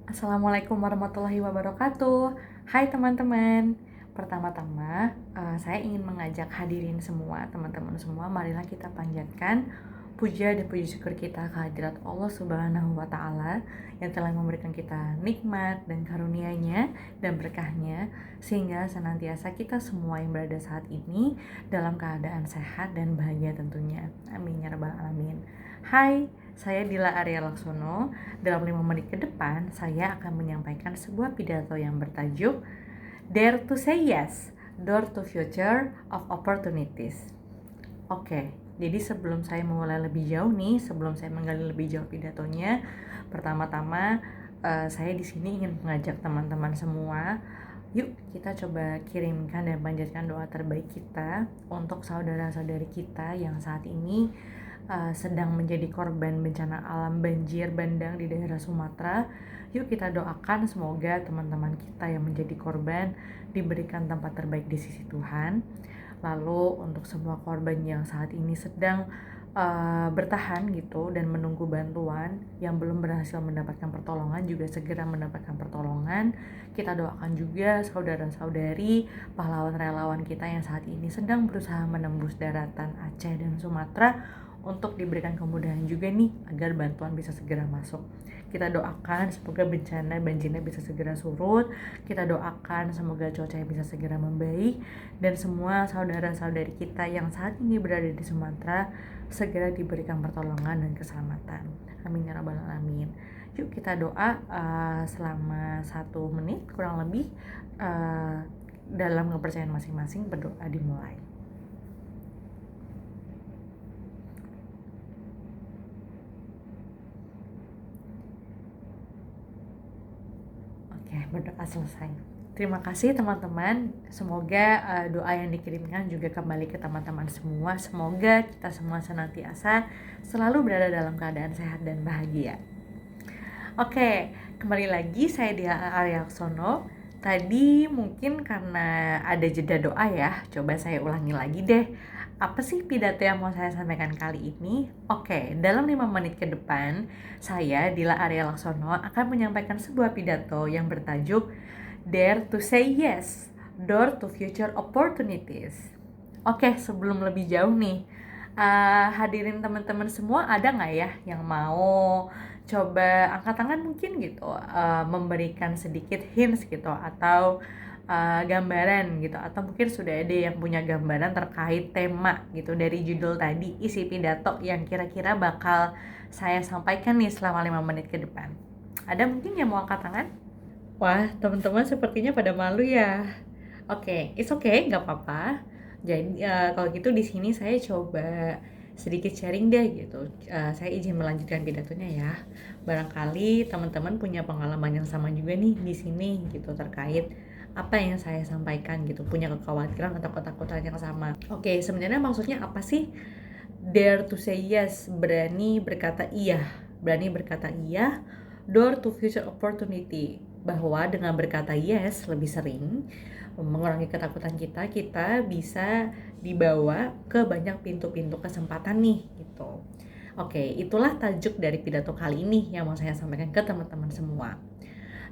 Assalamualaikum warahmatullahi wabarakatuh. Hai teman-teman. Pertama-tama, saya ingin mengajak hadirin semua, teman-teman semua, marilah kita panjatkan puja dan puji syukur kita kehadirat Allah Subhanahu wa taala yang telah memberikan kita nikmat dan karunia-Nya dan berkahnya sehingga senantiasa kita semua yang berada saat ini dalam keadaan sehat dan bahagia tentunya. Amin ya rabbal alamin. Hai, saya Dila Arya Laksono. Dalam 5 menit ke depan, saya akan menyampaikan sebuah pidato yang bertajuk Dare to Say Yes, Door to Future of Opportunities. Oke, jadi sebelum saya memulai lebih jauh nih, sebelum saya menggali lebih jauh pidatonya, pertama-tama saya di sini ingin mengajak teman-teman semua, yuk kita coba kirimkan dan panjatkan doa terbaik kita untuk saudara-saudari kita yang saat ini sedang menjadi korban bencana alam banjir bandang di daerah Sumatera. Yuk kita doakan semoga teman-teman kita yang menjadi korban diberikan tempat terbaik di sisi Tuhan. Lalu untuk semua korban yang saat ini sedang bertahan gitu dan menunggu bantuan, yang belum berhasil mendapatkan pertolongan juga segera mendapatkan pertolongan. Kita doakan juga saudara-saudari pahlawan relawan kita yang saat ini sedang berusaha menembus daratan Aceh dan Sumatera untuk diberikan kemudahan juga nih agar bantuan bisa segera masuk. Kita doakan semoga bencana banjirnya bisa segera surut. Kita doakan semoga cuacanya bisa segera membaik dan semua saudara-saudari kita yang saat ini berada di Sumatera segera diberikan pertolongan dan keselamatan. Amin ya rabbal alamin. Yuk kita doa selama 1 menit kurang lebih, dalam kepercayaan masing-masing. Berdoa dimulai. Oke, berdoa selesai. Terima kasih teman-teman. Semoga doa yang dikirimkan juga kembali ke teman-teman semua. Semoga kita semua senantiasa selalu berada dalam keadaan sehat dan bahagia. Oke, kembali lagi saya Dia Arya Laksono. Tadi mungkin karena ada jeda doa ya, coba saya ulangi lagi deh. Apa sih pidato yang mau saya sampaikan kali ini? Oke, dalam 5 menit ke depan, saya Dila Arya Laksono akan menyampaikan sebuah pidato yang bertajuk Dare to Say Yes, Door to Future Opportunities. Oke, sebelum lebih jauh nih, hadirin teman-teman semua ada nggak ya yang mau coba angkat tangan mungkin gitu, memberikan sedikit hints gitu atau gambaran gitu, atau mungkin sudah ada yang punya gambaran terkait tema gitu dari judul tadi, isi pidato yang kira-kira bakal saya sampaikan nih selama 5 menit ke depan. Ada mungkin yang mau angkat tangan? Wah, teman-teman sepertinya pada malu ya. Oke, it's okay, nggak apa-apa. Jadi kalau gitu di sini saya coba sedikit sharing deh gitu. Saya izin melanjutkan pidatonya ya. Barangkali teman-teman punya pengalaman yang sama juga nih di sini gitu terkait apa yang saya sampaikan gitu, punya kekhawatiran atau ketakutan yang sama. Oke, sebenarnya maksudnya apa sih? Dare to say yes, berani berkata iya. Berani berkata iya, door to future opportunity. Bahwa dengan berkata yes lebih sering, mengurangi ketakutan kita, kita bisa dibawa ke banyak pintu-pintu kesempatan nih gitu. Oke, itulah tajuk dari pidato kali ini yang mau saya sampaikan ke teman-teman semua.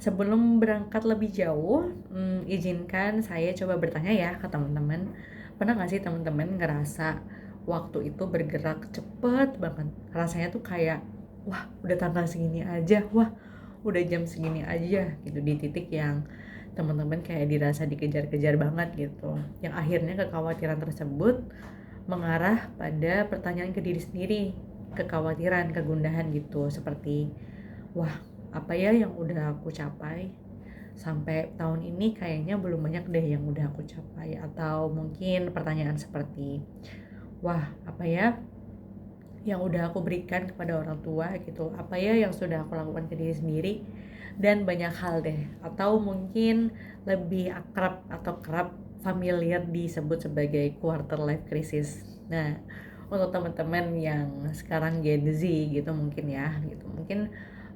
Sebelum berangkat lebih jauh, izinkan saya coba bertanya ya ke teman-teman. Pernah gak sih teman-teman ngerasa waktu itu bergerak cepet banget? Rasanya tuh kayak, wah udah tanggal segini aja, wah udah jam segini aja gitu, di titik yang teman-teman kayak dirasa dikejar-kejar banget gitu. Yang akhirnya kekhawatiran tersebut mengarah pada pertanyaan ke diri sendiri, kekhawatiran, kegundahan gitu, seperti wah apa ya yang udah aku capai sampai tahun ini, kayaknya belum banyak deh yang udah aku capai. Atau mungkin pertanyaan seperti wah apa ya yang udah aku berikan kepada orang tua gitu, apa ya yang sudah aku lakukan ke diri sendiri, dan banyak hal deh. Atau mungkin lebih akrab atau kerap familiar disebut sebagai quarter life crisis. Nah, untuk teman-teman yang sekarang Gen Z gitu mungkin ya gitu, mungkin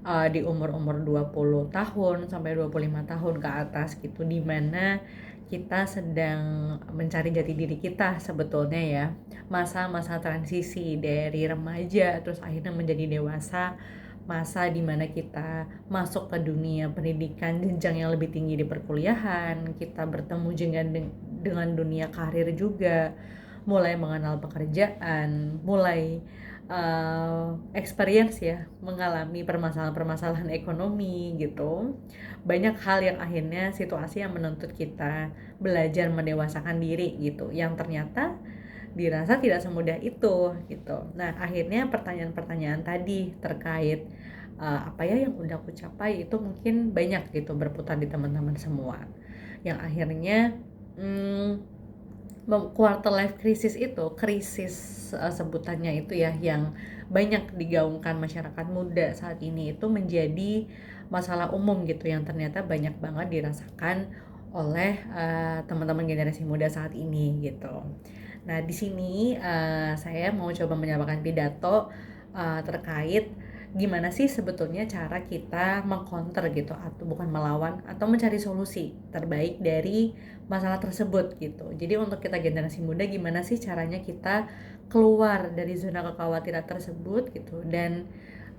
di umur-umur 20 tahun sampai 25 tahun ke atas gitu, dimana kita sedang mencari jati diri kita sebetulnya ya, masa-masa transisi dari remaja terus akhirnya menjadi dewasa, masa dimana kita masuk ke dunia pendidikan jenjang yang lebih tinggi di perkuliahan, kita bertemu dengan dunia karir juga, mulai mengenal pekerjaan, mulai experience ya, mengalami permasalahan-permasalahan ekonomi gitu. Banyak hal yang akhirnya situasi yang menuntut kita belajar mendewasakan diri gitu, yang ternyata dirasa tidak semudah itu gitu. Nah, akhirnya pertanyaan-pertanyaan tadi terkait apa ya yang udah aku capai itu mungkin banyak gitu berputar di teman-teman semua. Yang akhirnya quarter life crisis itu, krisis sebutannya itu ya, yang banyak digaungkan masyarakat muda saat ini itu menjadi masalah umum gitu, yang ternyata banyak banget dirasakan oleh teman-teman generasi muda saat ini gitu. Nah, di sini saya mau coba menyampaikan pidato terkait gimana sih sebetulnya cara kita mengcounter gitu, atau bukan melawan, atau mencari solusi terbaik dari masalah tersebut gitu. Jadi untuk kita generasi muda, gimana sih caranya kita keluar dari zona kekhawatiran tersebut gitu, dan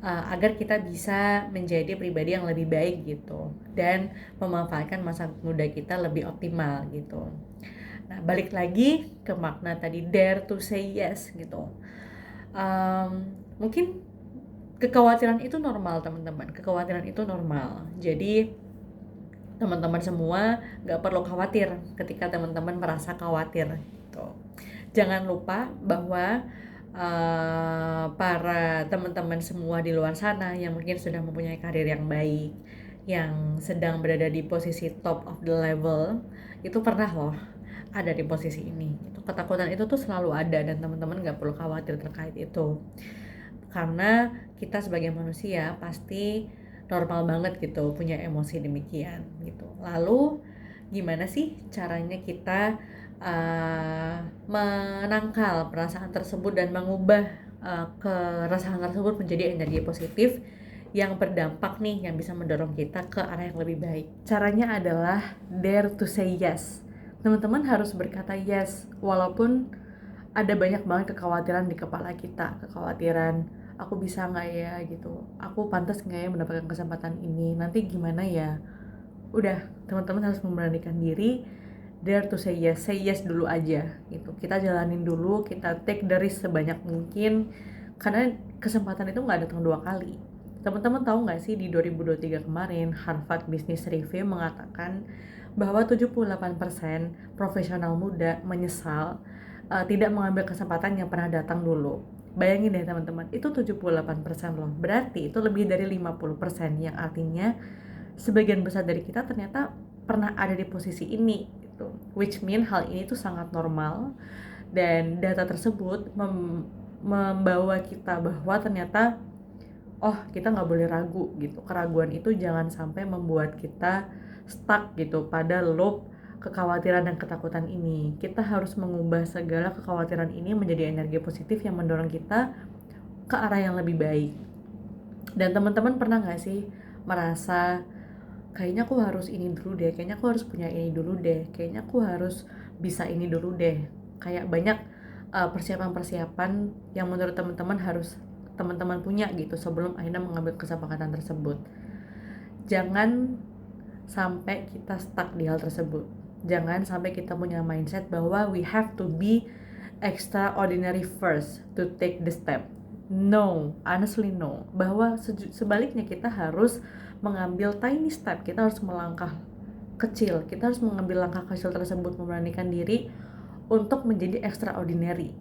agar kita bisa menjadi pribadi yang lebih baik gitu, dan memanfaatkan masa muda kita lebih optimal gitu. Nah, balik lagi ke makna tadi, dare to say yes gitu. Mungkin kekhawatiran itu normal teman-teman, kekhawatiran itu normal. Jadi teman-teman semua gak perlu khawatir ketika teman-teman merasa khawatir gitu. Jangan lupa bahwa para teman-teman semua di luar sana yang mungkin sudah mempunyai karir yang baik, yang sedang berada di posisi top of the level, itu pernah loh ada di posisi ini. Itu ketakutan itu tuh selalu ada, dan teman-teman gak perlu khawatir terkait itu. Karena kita sebagai manusia pasti normal banget gitu punya emosi demikian gitu. Lalu gimana sih caranya kita menangkal perasaan tersebut dan mengubah keresahan tersebut menjadi energi positif yang berdampak nih, yang bisa mendorong kita ke arah yang lebih baik. Caranya adalah dare to say yes. Teman-teman harus berkata yes, walaupun ada banyak banget kekhawatiran di kepala kita, kekhawatiran aku bisa nggak ya gitu, aku pantas nggak ya mendapatkan kesempatan ini, nanti gimana ya. Udah, teman-teman harus memberanikan diri, dare to say yes dulu aja gitu. Kita jalanin dulu, kita take the risk sebanyak mungkin, karena kesempatan itu nggak datang dua kali. Teman-teman tahu nggak sih, di 2023 kemarin Harvard Business Review mengatakan bahwa 78% profesional muda menyesal tidak mengambil kesempatan yang pernah datang dulu. Bayangin deh teman-teman, itu 78% loh. Berarti itu lebih dari 50%, yang artinya sebagian besar dari kita ternyata pernah ada di posisi ini gitu. Which mean hal ini tuh sangat normal, dan data tersebut membawa kita bahwa ternyata kita nggak boleh ragu gitu. Keraguan itu jangan sampai membuat kita stuck gitu pada loop kekhawatiran dan ketakutan ini. Kita harus mengubah segala kekhawatiran ini menjadi energi positif yang mendorong kita ke arah yang lebih baik. Dan teman-teman pernah gak sih merasa kayaknya aku harus ini dulu deh, kayaknya aku harus punya ini dulu deh, kayaknya aku harus bisa ini dulu deh. Kayak banyak persiapan-persiapan yang menurut teman-teman harus teman-teman punya gitu sebelum akhirnya mengambil kesepakatan tersebut. Jangan sampai kita stuck di hal tersebut. Jangan sampai kita punya mindset bahwa we have to be extraordinary first to take the step. No, honestly no. Bahwa sebaliknya kita harus mengambil tiny step, kita harus melangkah kecil, kita harus mengambil langkah kecil tersebut, memberanikan diri untuk menjadi extraordinary.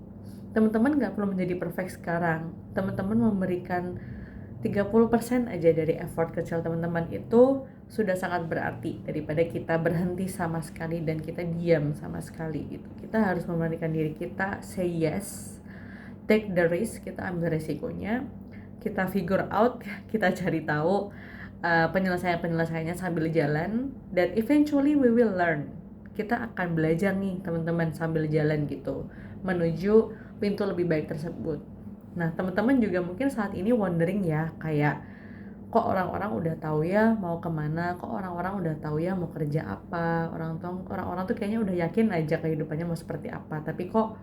Teman-teman gak perlu menjadi perfect sekarang. Teman-teman memberikan 30% aja dari effort kecil teman-teman itu sudah sangat berarti, daripada kita berhenti sama sekali dan kita diam sama sekali gitu. Kita harus memberanikan diri kita, say yes, take the risk, kita ambil resikonya, kita figure out, kita cari tahu penyelesaiannya sambil jalan, dan eventually we will learn. Kita akan belajar nih teman-teman sambil jalan gitu, menuju pintu lebih baik tersebut. Nah, teman-teman juga mungkin saat ini wondering ya, kayak kok orang-orang udah tahu ya mau kemana, kok orang-orang udah tahu ya mau kerja apa, orang-orang tuh kayaknya udah yakin aja kehidupannya mau seperti apa, tapi kok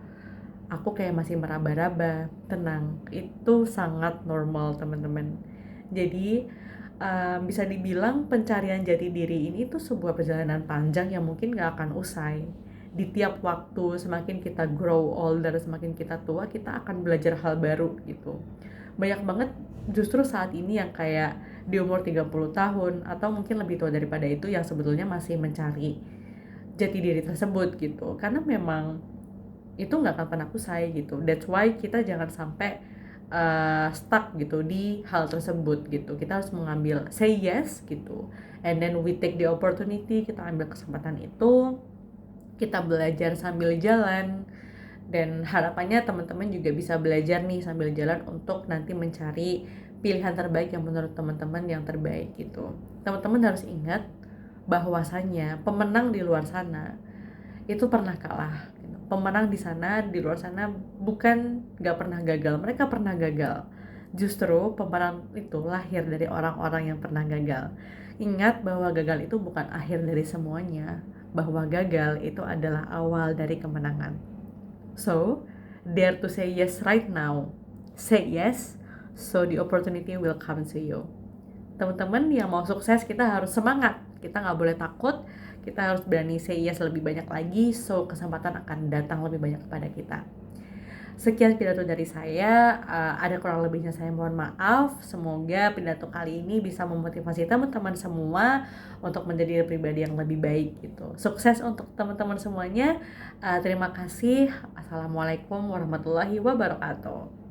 aku kayak masih meraba-raba. Tenang, itu sangat normal teman-teman. Jadi bisa dibilang pencarian jati diri ini tuh sebuah perjalanan panjang yang mungkin gak akan usai. Di tiap waktu, semakin kita grow older, semakin kita tua, kita akan belajar hal baru gitu. Banyak banget justru saat ini yang kayak di umur 30 tahun atau mungkin lebih tua daripada itu yang sebetulnya masih mencari jati diri tersebut gitu. Karena memang itu nggak akan pernah usai gitu. That's why kita jangan sampai stuck gitu di hal tersebut gitu. Kita harus mengambil say yes gitu, and then we take the opportunity, kita ambil kesempatan itu, kita belajar sambil jalan, dan harapannya teman-teman juga bisa belajar nih sambil jalan untuk nanti mencari pilihan terbaik yang menurut teman-teman yang terbaik gitu. Teman-teman harus ingat bahwasannya pemenang di luar sana itu pernah kalah. Pemenang di sana, di luar sana bukan gak pernah gagal, mereka pernah gagal. Justru pemenang itu lahir dari orang-orang yang pernah gagal. Ingat bahwa gagal itu bukan akhir dari semuanya, bahwa gagal itu adalah awal dari kemenangan. So, dare to say yes right now. Say yes, so the opportunity will come to you. Teman-teman yang mau sukses, kita harus semangat, kita gak boleh takut, kita harus berani say yes lebih banyak lagi, so kesempatan akan datang lebih banyak kepada kita. Sekian pidato dari saya, ada kurang lebihnya saya mohon maaf. Semoga pidato kali ini bisa memotivasi teman-teman semua untuk menjadi pribadi yang lebih baik gitu. Sukses untuk teman-teman semuanya. Terima kasih. Assalamualaikum warahmatullahi wabarakatuh.